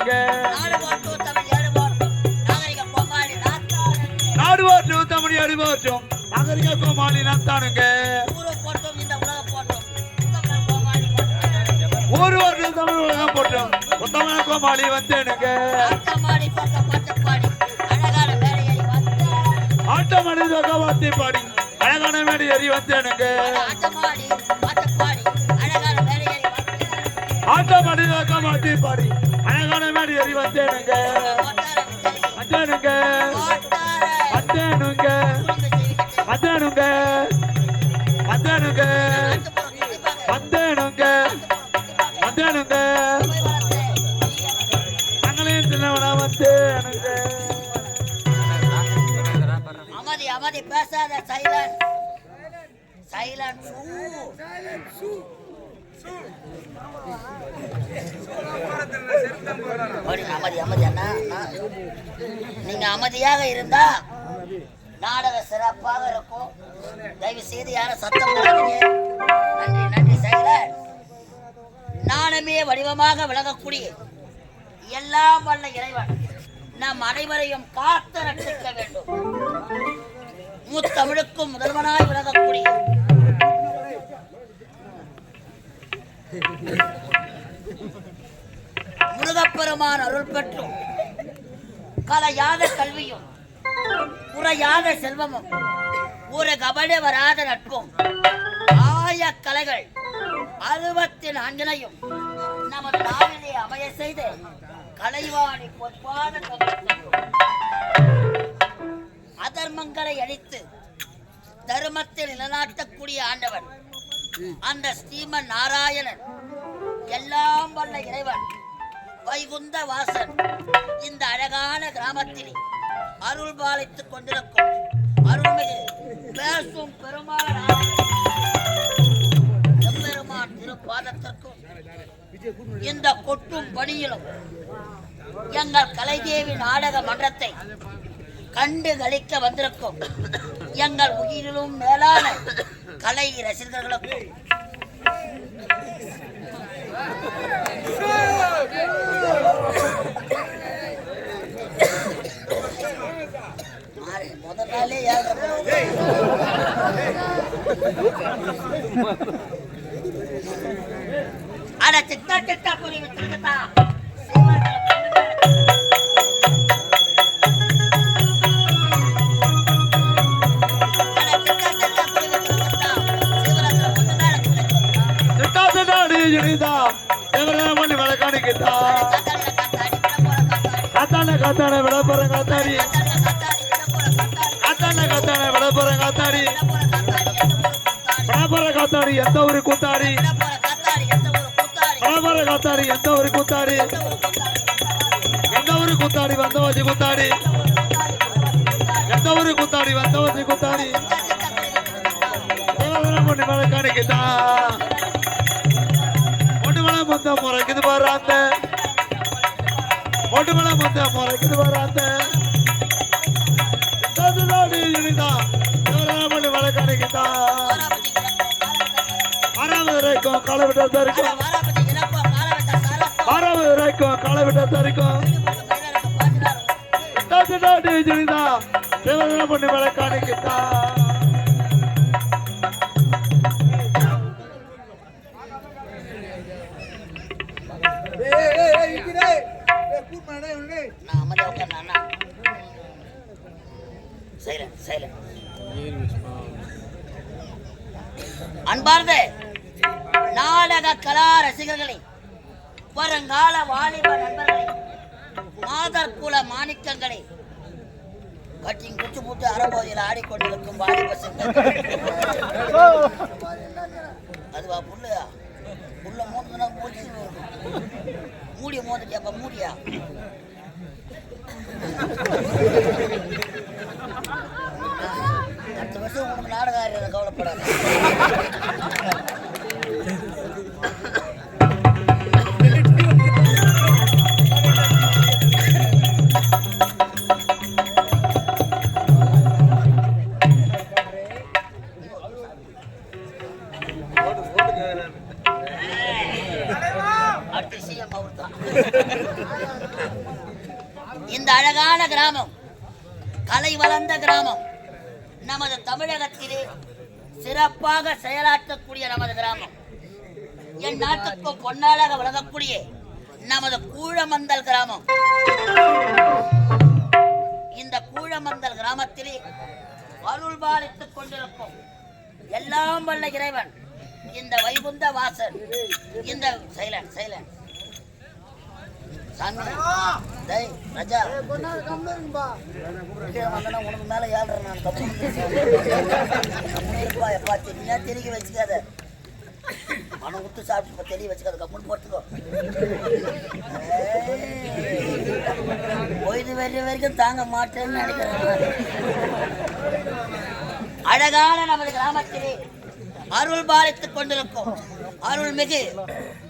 நத்தானுங்க நாடு போற்றும் தமிழ் அடி போற்றும் நாகரிக கோமாளி நத்தானுங்க ஊர் போற்றும் தமிழ் உலகம் போற்றும் உத்தமன கோமாளி வந்தேனுங்க ஆட்டமணி வாத்தி பாடி அழகான மேடி ஏறி வந்தேனுங்க ஆட்டமணி வாத்தி பாடி அழகான மேடி ஏறி வந்தேனுங்க வந்தேனுங்க வந்தேனுங்க வந்தேனுங்க வந்தேனுங்க வந்தேனுங்க வந்தேனுங்க நாங்களையும் சின்னவனா வந்தேனுங்க அமதி பேசாத சைலன்ட் சைலன்ட் அமதி அண்ணா நீங்க அமைதியாக இருந்தா நாடகம் சிறப்பாக இருக்கும். தயவு செய்து யாரும் சத்தம் போடாதீங்க. நன்றி நன்றி சைலன்ட். நானுமே வடிவமாக விளங்கக்கூடிய எல்லாம் வல்ல இறைவன் நம் அனைவரையும் காத்து ரட்சிக்க வேண்டும். முத்தமிழுக்கும் முதல்வனாய் விளங்கக்கூடிய முருகப்பெருமான் அருள் பெற்றும் கலையாத கல்வியும் குறையாத செல்வமும் ஒரு கபடி வராத நட்பும் ஆய கலைகள் 64 நமது நாவிலே அமைய செய்து கலைவாணி பொற்பாத அதர்மங்களை அழித்து தர்மத்தை நிலநாட்டக்கூடிய ஆண்டவன் அந்த ஸ்ரீமன் நாராயணன் எல்லாம் வல்ல இறைவன் வைகுந்த வாசன் இந்த அழகான கிராமத்தில் அருள் பாலித்துக் கொண்டிருக்கும் அருள்மிகு பேசும் பெருமாள் எம்பெருமான் திருப்பாதத்திற்கும் இந்த கொட்டும் பணியிலும் எங்கள் கலைதேவி நாடக மன்றத்தை கண்டு களிக்க வந்திருக்கும் எங்கள் உயிரிலும் மேலான கலை ரசிகர்களுக்கும் முதல் நாளே அட சித்தா சித்தா புரி விட்டுருக்கா காத்தான விட போறேன் காத்தாடி காத்தான விட போறேன் காத்தாடி பரபர காத்தாடி எந்த ஒரு கூத்தாடி பரபர காத்தாடி எந்த ஒரு கூத்தாடி எந்த ஒரு கூத்தாடி வந்த வச்சு கூத்தாடி எந்த ஒரு கூத்தாடி வந்த வச்சு கூத்தாடி பொண்ணு மேல காணிக்குதான் பொண்ணு மேல மொத்த முறைக்குது பாரு அந்த ஒட்டுமலை மொத்த முறைக்குது வராந்த வரைக்கும் களை விட்ட தரிக்கும் வரைக்கும் களை விட்ட தரிக்கும் பொண்ணு மேல காணிக்குதா அன்பார்ந்த நாடக கலா ரசிகர்களே, வருங்கால வாலிப நண்பர்களே, மாதர் குல மாணிக்கங்களே, கட்டிங் குச்சி போட்டு அறபோதியில் ஆடிக்கொண்டிருக்கும் வாலிப சிங்கர் அதுவா புள்ளையா புள்ள மோதுனா மூச்சு மூடிய மோதிட்டியாப்பா மூடியா அடுத்த வருஷம் உங்களுக்கு நாடகம் கவலைப்படாது. அடுத்த சிஎம் அவர் தான். இந்த அழகான கிராமம், கலை வளர்ந்த கிராமம், நமது தமிழகத்திலே சிறப்பாக செயலாற்றக்கூடிய நமது கிராமம், என் நாட்டுக்கும் பொன்னாளாக வழங்கக்கூடிய நமது கூழமந்தல் கிராமம். இந்த கூழமந்தல் கிராமத்திலே அருள் பாலித்துக் கொண்டிருக்கும் எல்லாம் வல்ல இறைவன் இந்த வைகுந்த வாசன், இந்த சைலன் உனக்கு மேல ஏழ்றேன் நான் தெரிய வச்சுக்காத, மனம் விட்டு சாப்பிட்டு இப்ப தெரிய வச்சுக்காத, கம்முன்னு போட்டுக்கோ. பொய்து வர்ற வரைக்கும் தாங்க மாட்டேன்னு நினைக்கிறேன். அழகான நமது கிராமத்திலே அருள் பாலித்துக் கொண்டிருக்கும் அருள்மிகு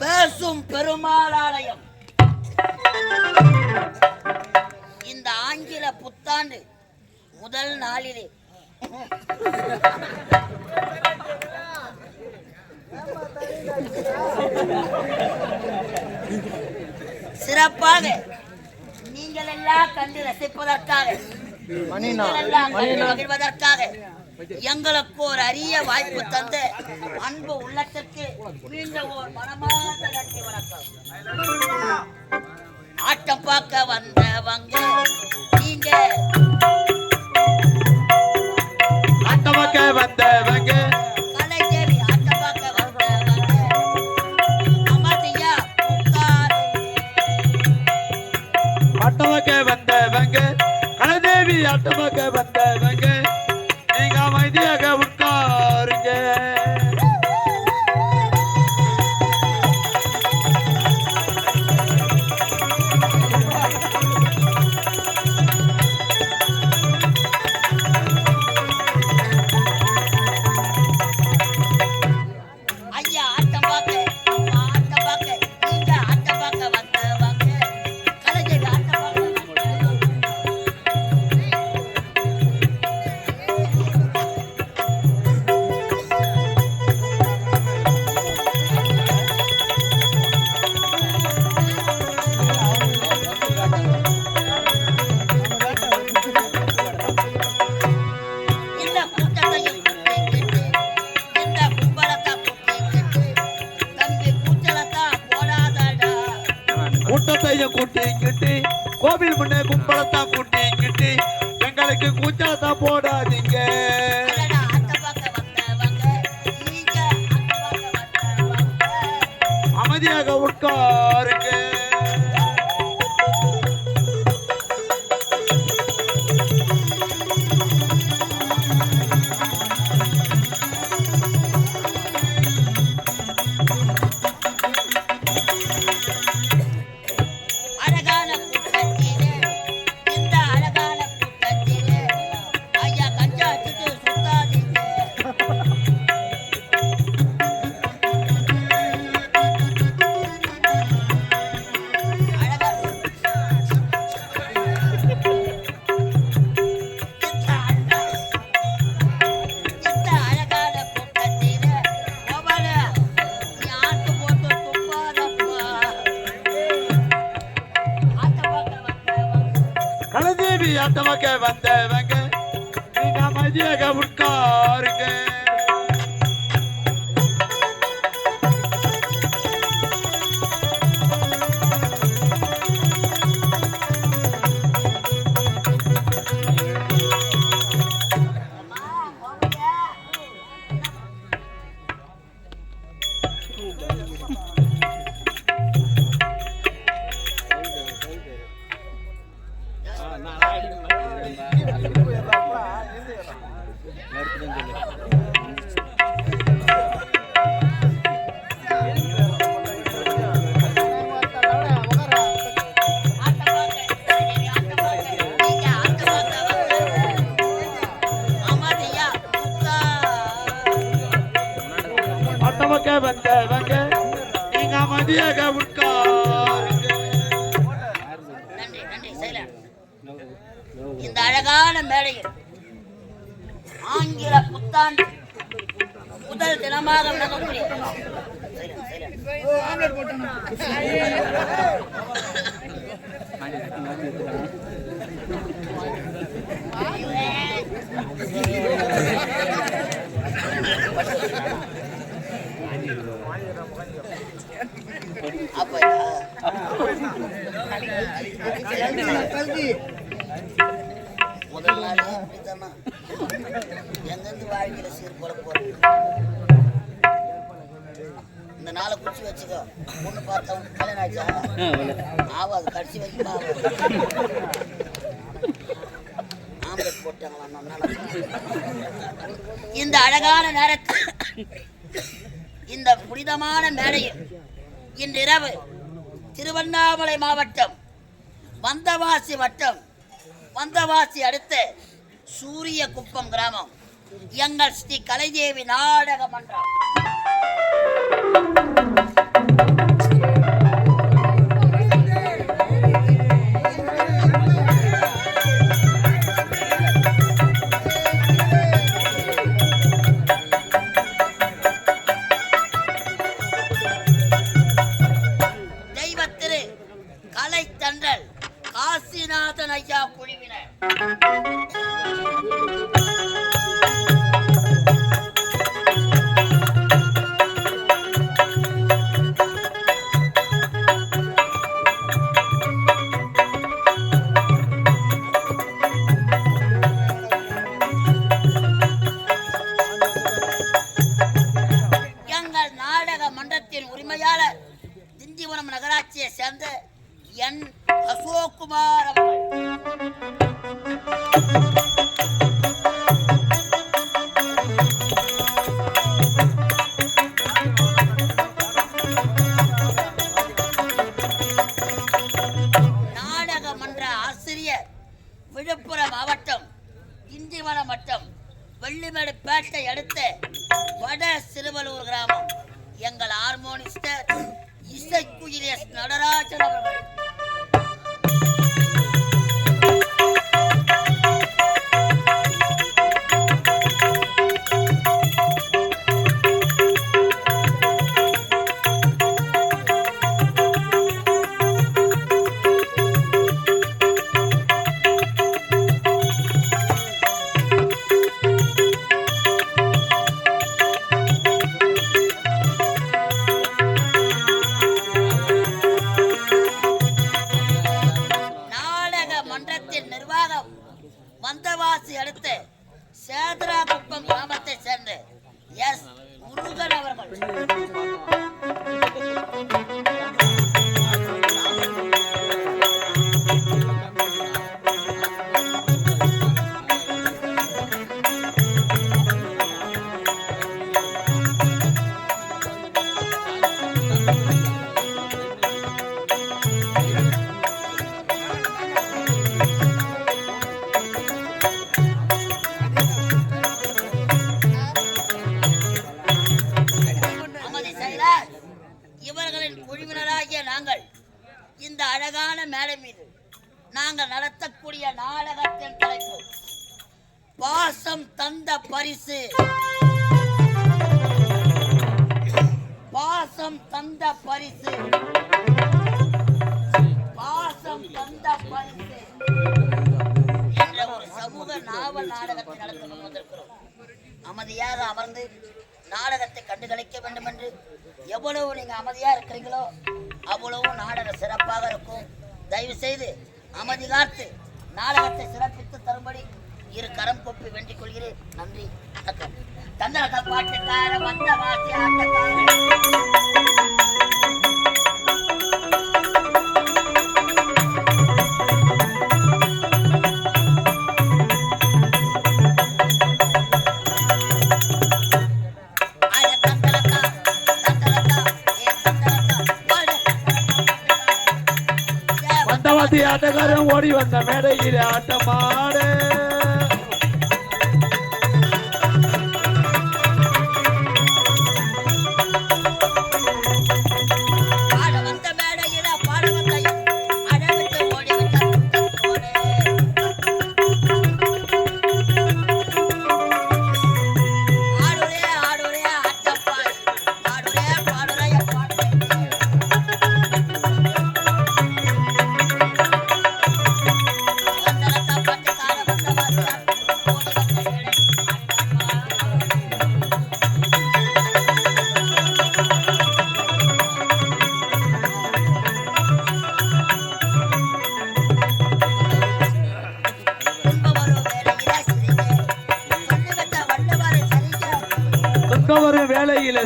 பேசும் பெருமாள் ஆலயம். இந்த ஆங்கில புத்தாண்டு முதல் நாளிலே சிறப்பாக நீங்கள் எல்லாம் கண்டு ரசிப்பதற்காக, நீங்கள் எல்லாம் கண்டு மகிழ்வதற்காக எங்களுக்கு ஒரு அரிய வாய்ப்பு தந்த அன்பு உள்ளத்திற்கு மீண்டும் ஒரு மனமார்ந்த நன்றி வணக்கம். ஆட்டம் பார்க்க வந்தவங்க நீங்க, ஆட்டம் பார்க்க வந்தவங்க, கலை தேவி ஆட்டம் பார்க்க வந்தவங்க, அமர்த்தியா ஆட்டம் பார்க்க வந்தவங்க, கலைதேவி ஆட்டம் பார்க்க வந்தவங்க, நீங்க அமைதியாக உட்காருங்க. கூட்டிக்கிட்டு கோவில் முன்னே கும்பலத்தான் கூட்டிக்கிட்டு எங்களுக்கு கூச்சலத்தான் போடாதீங்க. அமைதியாக உட்காருங்க. கலைதேவி ஆட்டமாக்க வந்தவங்க நீங்க அமைதியாக உட்காருங்க. ஆட்டமாக்க வந்தவங்க நீங்க அமைதியாக உட்காருங்க. நன்றி நன்றி சைலன். இந்த அழகான மேடையில் ஆங்கில புத்தாண்டு முதல் தினமாக விளங்கக்கூடிய அப்ப முதல் நாள் இப்படித்தானா எங்கிருந்து வாழ்க்கையில சீர் போல போறோம். இந்த நாளை குடிச்சு வச்சுக்கோ. பொண்ணு பார்த்தா உனக்கு கல்யாணம் ஆச்சா ஆவாது கடிச்சு வைக்குமா ஆம்பளை போட்டாங்களா. இந்த அழகான நேரத்தில் இந்த புனிதமான மேடையில் இன்றிரவு திருவண்ணாமலை மாவட்டம் வந்தவாசி வட்டம் வந்தவாசி அடுத்த சூரிய குப்பம் கிராமம் எங்கள் ஸ்ரீ கலைதேவி நாடக மன்றம் தெய்வத்திரு கலை தன்றல் காசிநாதன் ஐயா குழுவினர் எங்கள் நாடக மன்றத்தின் உரிமையாளர் திண்டிவனம் நகராட்சியை சேர்ந்த என் அசோக்குமார் அவர்கள் நாடக மன்ற ஆசிரியர் விழுப்புரம் மாவட்டம் திண்டிவனம் வட்டம் வெள்ளிமேடு பேட்டை அடுத்த வட சிறுவலூர் கிராமம் எங்கள் ஹார்மோனிஸ்டர் இசைக்குயிலே நடராஜன் அவர்கள் வந்தவாசி அடுத்த சேதராகுப்பம் கிராமத்தை சேர்ந்த எஸ் முருகன் அவர்கள் இவர்களின் குழுவினராகிய நாங்கள் இந்த அழகான மேடை மீது நாங்கள் நடத்தக்கூடிய நாடகத்தின் தலைப்பு பாசம் தந்த பரிசு. பாசம் தந்த பரிசு. பாசம் தந்த பரிசு என்ற ஒரு சமூக நாவல் நாடகத்தை நடத்த கொண்டு வந்திருக்கிறோம். அமைதியாக அமர்ந்து நாடகத்தை கண்டுகளிக்க வேண்டும் என்று எவ்வளவு நீங்க அமைதியா இருக்கிறீங்களோ அவ்வளவு நாடகம் சிறப்பாக இருக்கும். தயவு செய்து அமைதி காத்து நாடகத்தை சிறப்பித்து தரும்படி இரு கரம் கொப்பி வேண்டிக் கொள்கிறேன். நன்றி. தந்தரக பாட்டுக்கார வந்தவாசி ஆட்டக்கார ஆட்டக்காரன் ஓடி வந்த மேடையில் ஆட்டமாடு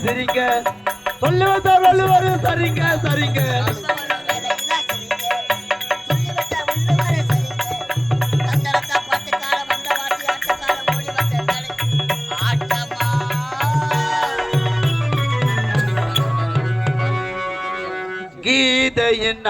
சிரிங்க சொல்லுவத வள்ளுவர் சரிங்க சரிங்க கீதையின்